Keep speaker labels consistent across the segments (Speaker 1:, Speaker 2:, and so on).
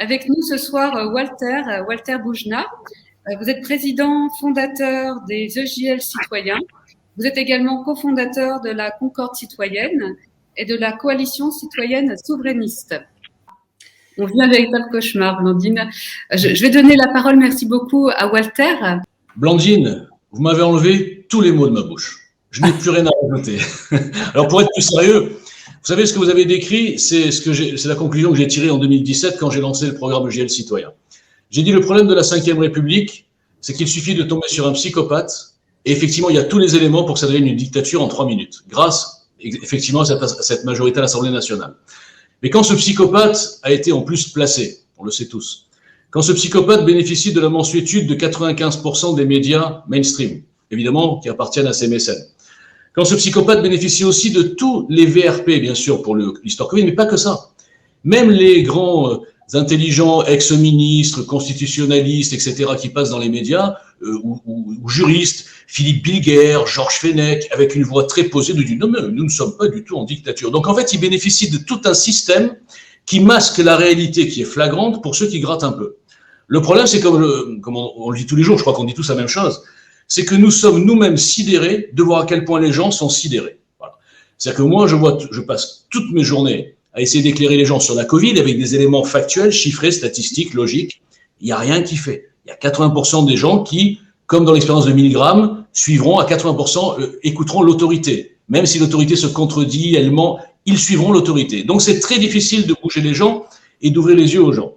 Speaker 1: Avec nous ce soir, Walter Boujna. Vous êtes président fondateur des EJL Citoyens. Vous êtes également cofondateur de la Concorde citoyenne et de la Coalition citoyenne souverainiste. On vit un véritable cauchemar, Blandine. Je vais donner la parole, merci beaucoup, à Walter.
Speaker 2: Blandine, vous m'avez enlevé tous les mots de ma bouche. Je n'ai plus rien à rajouter. Alors, pour être plus sérieux, vous savez, ce que vous avez décrit, c'est la conclusion que j'ai tirée en 2017 quand j'ai lancé le programme EJL Citoyen. J'ai dit le problème de la Ve République, c'est qu'il suffit de tomber sur un psychopathe et effectivement, il y a tous les éléments pour que ça devienne une dictature en 3 minutes, grâce effectivement à cette majorité à l'Assemblée nationale. Mais quand ce psychopathe a été en plus placé, on le sait tous, quand ce psychopathe bénéficie de la mansuétude de 95% des médias mainstream, évidemment, qui appartiennent à ses mécènes, quand ce psychopathe bénéficie aussi de tous les VRP, bien sûr, pour l'histoire Covid, mais pas que ça. Même les grands intelligents ex-ministres, constitutionnalistes, etc., qui passent dans les médias, ou juristes, Philippe Bilger, Georges Fenech, avec une voix très posée, nous disent non, mais nous ne sommes pas du tout en dictature. Donc en fait, ils bénéficient de tout un système qui masque la réalité qui est flagrante pour ceux qui grattent un peu. Le problème, c'est comme on le dit tous les jours, je crois qu'on dit tous la même chose, c'est que nous sommes nous-mêmes sidérés de voir à quel point les gens sont sidérés. Voilà. C'est-à-dire que moi, je passe toutes mes journées à essayer d'éclairer les gens sur la Covid avec des éléments factuels, chiffrés, statistiques, logiques. Il n'y a rien qui fait. Il y a 80% des gens qui, comme dans l'expérience de Milgram, suivront à 80%, écouteront l'autorité. Même si l'autorité se contredit, elle ment, ils suivront l'autorité. Donc c'est très difficile de bouger les gens et d'ouvrir les yeux aux gens.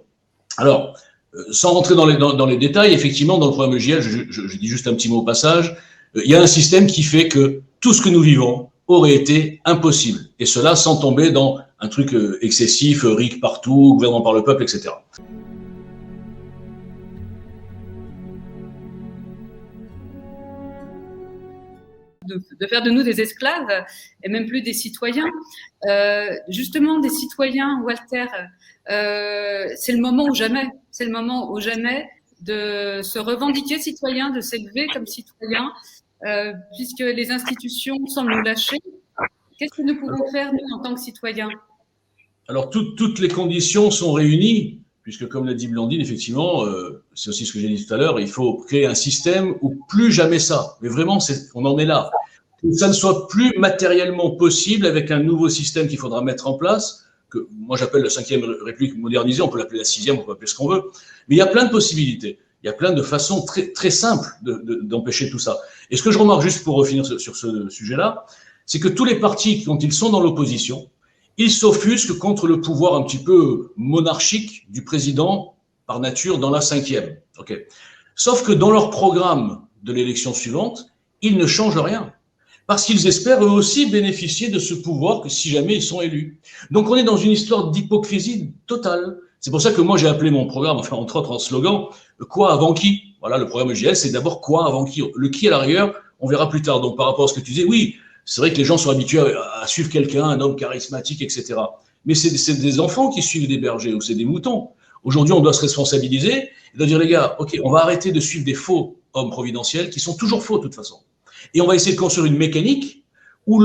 Speaker 2: Alors, sans rentrer dans les détails, effectivement, dans le programme EJL, je dis juste un petit mot au passage, il y a un système qui fait que tout ce que nous vivons aurait été impossible. Et cela sans tomber dans un truc excessif, RIC partout, gouvernement par le peuple, etc.
Speaker 1: De faire de nous des esclaves et même plus des citoyens. Justement, des citoyens, Walter, c'est le moment ou jamais. C'est le moment ou jamais de se revendiquer citoyen, de s'élever comme citoyen, puisque les institutions semblent nous lâcher. Qu'est-ce que nous pouvons faire, nous, en tant que citoyens?
Speaker 2: Alors, toutes les conditions sont réunies, puisque, comme l'a dit Blandine, effectivement, c'est aussi ce que j'ai dit tout à l'heure, il faut créer un système où plus jamais ça. Mais vraiment, on en est là. Que ça ne soit plus matériellement possible avec un nouveau système qu'il faudra mettre en place, que moi j'appelle la Ve République modernisée, on peut l'appeler la 6e, on peut appeler ce qu'on veut. Mais il y a plein de possibilités. Il y a plein de façons très, très simples d'empêcher tout ça. Et ce que je remarque, juste pour revenir sur ce sujet-là, c'est que tous les partis, quand ils sont dans l'opposition, ils s'offusquent contre le pouvoir un petit peu monarchique du président par nature dans la 5e. Okay. Sauf que dans leur programme de l'élection suivante, ils ne changent rien. Parce qu'ils espèrent eux aussi bénéficier de ce pouvoir que si jamais ils sont élus. Donc on est dans une histoire d'hypocrisie totale. C'est pour ça que moi j'ai appelé mon programme, enfin entre autres en slogan, quoi avant qui? Voilà, le programme EJL, c'est d'abord quoi avant qui? Le qui à l'arrière, on verra plus tard. Donc par rapport à ce que tu disais, oui, c'est vrai que les gens sont habitués à suivre quelqu'un, un homme charismatique, etc. Mais c'est des enfants qui suivent des bergers ou c'est des moutons. Aujourd'hui, on doit se responsabiliser et doit dire, les gars, ok, on va arrêter de suivre des faux hommes providentiels qui sont toujours faux de toute façon. Et on va essayer de construire une mécanique où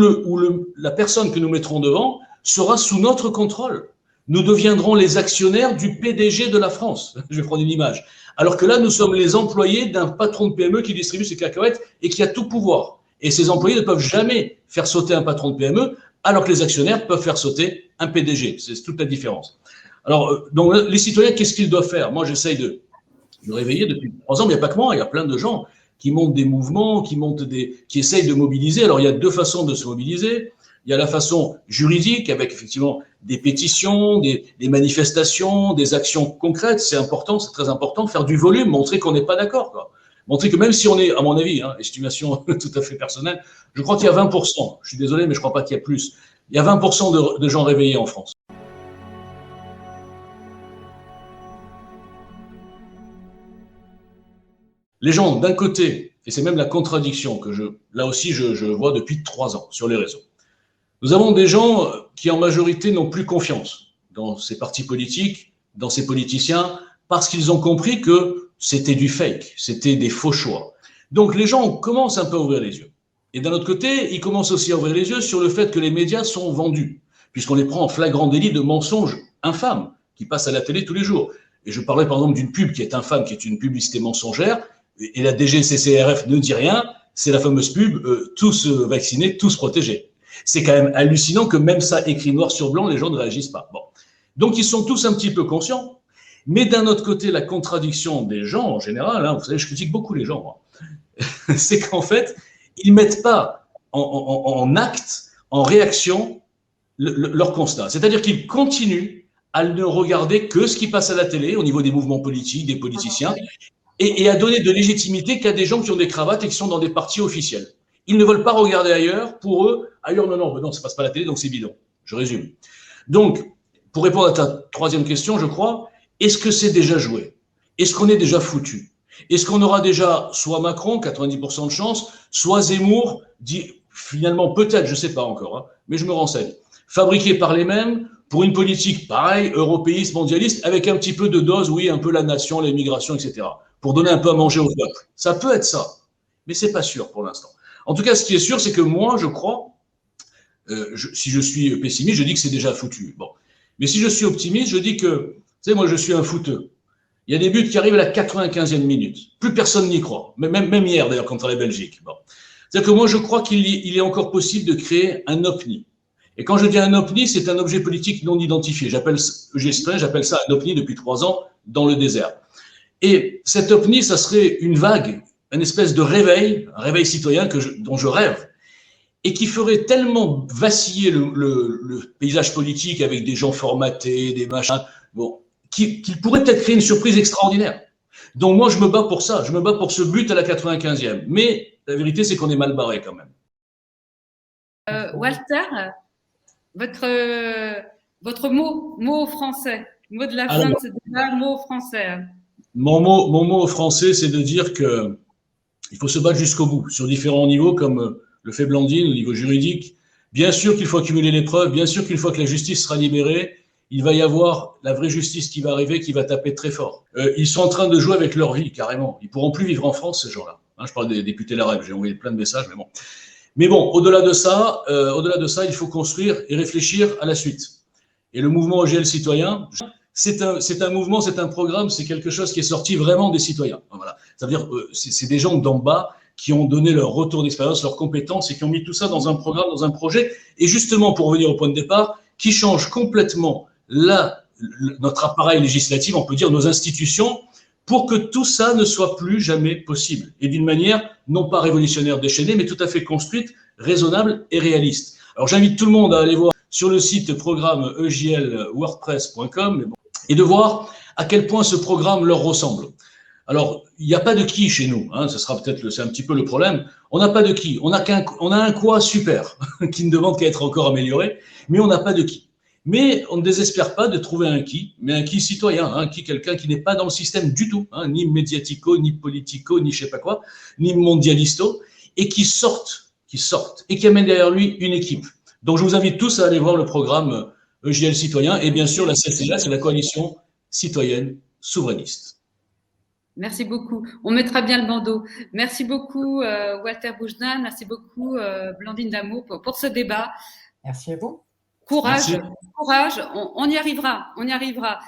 Speaker 2: la personne que nous mettrons devant sera sous notre contrôle. Nous deviendrons les actionnaires du PDG de la France. Je vais prendre une image. Alors que là, nous sommes les employés d'un patron de PME qui distribue ses cacahuètes et qui a tout pouvoir. Et ces employés ne peuvent jamais faire sauter un patron de PME, alors que les actionnaires peuvent faire sauter un PDG. C'est toute la différence. Alors, donc, les citoyens, qu'est-ce qu'ils doivent faire? Moi, j'essaye de réveiller depuis 3 ans, mais il n'y a pas que moi, il y a plein de gens qui montent des mouvements, qui essayent de mobiliser. Alors, il y a 2 façons de se mobiliser. Il y a la façon juridique, avec effectivement des pétitions, des manifestations, des actions concrètes. C'est important, c'est très important, faire du volume, montrer qu'on n'est pas d'accord, quoi. Montrer que même si on est, à mon avis, estimation tout à fait personnelle, je crois qu'il y a 20%, je suis désolé, mais je ne crois pas qu'il y a plus, il y a 20% de gens réveillés en France. Les gens, d'un côté, et c'est même la contradiction que là aussi je vois depuis 3 ans sur les réseaux, nous avons des gens qui en majorité n'ont plus confiance dans ces partis politiques, dans ces politiciens, parce qu'ils ont compris que c'était du fake, c'était des faux choix. Donc les gens commencent un peu à ouvrir les yeux. Et d'un autre côté, ils commencent aussi à ouvrir les yeux sur le fait que les médias sont vendus, puisqu'on les prend en flagrant délit de mensonges infâmes qui passent à la télé tous les jours. et je parlais par exemple d'une pub qui est infâme, qui est une publicité mensongère, et la DGCCRF ne dit rien, c'est la fameuse pub tous vaccinés, tous protégés. C'est quand même hallucinant que même ça, écrit noir sur blanc, les gens ne réagissent pas. Bon. Donc ils sont tous un petit peu conscients, mais d'un autre côté, la contradiction des gens en général, hein, vous savez, je critique beaucoup les gens, c'est qu'en fait, ils ne mettent pas en acte, en réaction, leur constat. C'est-à-dire qu'ils continuent à ne regarder que ce qui passe à la télé au niveau des mouvements politiques, des politiciens, et à donner de légitimité qu'à des gens qui ont des cravates et qui sont dans des partis officiels. Ils ne veulent pas regarder ailleurs. Pour eux, ailleurs, non, ça ne passe pas à la télé, donc c'est bidon. Je résume. Donc, pour répondre à ta troisième question, je crois, est-ce que c'est déjà joué? Est-ce qu'on est déjà foutu? Est-ce qu'on aura déjà soit Macron, 90% de chance, soit Zemmour, dit finalement peut-être, je ne sais pas encore, hein, mais je me renseigne, fabriqué par les mêmes, pour une politique pareille, européiste, mondialiste, avec un petit peu de dose, oui, un peu la nation, l'immigration, etc., pour donner un peu à manger au peuple. Ça peut être ça, mais c'est pas sûr pour l'instant. En tout cas, ce qui est sûr, c'est que moi, je crois, si je suis pessimiste, je dis que c'est déjà foutu. Bon. Mais si je suis optimiste, je dis que, tu sais, moi, je suis un footeux. Il y a des buts qui arrivent à la 95e minute. Plus personne n'y croit. Même hier, d'ailleurs, contre la Belgique. Bon. C'est-à-dire que moi, je crois qu'il est encore possible de créer un OVNI. Et quand je dis un OVNI, c'est un objet politique non identifié. J'appelle ça un OVNI depuis 3 ans dans le désert. Et cet OVNI, ça serait une vague, une espèce de réveil, un réveil citoyen dont je rêve, et qui ferait tellement vaciller le paysage politique avec des gens formatés, des machins, bon, qu'il pourrait peut-être créer une surprise extraordinaire. Donc moi, je me bats pour ça, je me bats pour ce but à la 95e. Mais la vérité, c'est qu'on est mal barré quand même.
Speaker 1: Walter, votre mot français, mot de la fin de ce débat, mot français.
Speaker 2: Mon mot français, c'est de dire que il faut se battre jusqu'au bout, sur différents niveaux, comme le fait Blandine, au niveau juridique. Bien sûr qu'il faut accumuler les preuves, bien sûr qu'une fois que la justice sera libérée, il va y avoir la vraie justice qui va arriver, qui va taper très fort. Ils sont en train de jouer avec leur vie, carrément. Ils pourront plus vivre en France, ces gens-là. Hein, je parle des députés LaREM, j'ai envoyé plein de messages, mais bon. Mais bon, au-delà de ça, il faut construire et réfléchir à la suite. Et le mouvement OGL citoyen, c'est un mouvement, c'est un programme, c'est quelque chose qui est sorti vraiment des citoyens. Voilà. Ça veut dire, c'est des gens d'en bas qui ont donné leur retour d'expérience, leurs compétences et qui ont mis tout ça dans un programme, dans un projet. Et justement, pour revenir au point de départ, qui change complètement notre appareil législatif, on peut dire nos institutions, pour que tout ça ne soit plus jamais possible. Et d'une manière, non pas révolutionnaire, déchaînée, mais tout à fait construite, raisonnable et réaliste. Alors j'invite tout le monde à aller voir sur le site programme EJLWordPress.com et de voir à quel point ce programme leur ressemble. Alors, il n'y a pas de qui chez nous, hein, c'est un petit peu le problème. On n'a pas de qui, on a un quoi super, qui ne demande qu'à être encore amélioré, mais on n'a pas de qui. Mais on ne désespère pas de trouver un qui, mais un qui citoyen, un qui quelqu'un qui n'est pas dans le système du tout, hein, ni médiatico, ni politico, ni je sais pas quoi, ni mondialisto, et qui sortent, et qui amène derrière lui une équipe. Donc je vous invite tous à aller voir le programme EJL Citoyen, et bien sûr la CCA, c'est la coalition citoyenne souverainiste.
Speaker 1: Merci beaucoup. On mettra bien le bandeau. Merci beaucoup Walter Boujna, merci beaucoup Blandine Damour pour ce débat.
Speaker 3: Merci à vous.
Speaker 1: Courage, courage, on y arrivera, on y arrivera.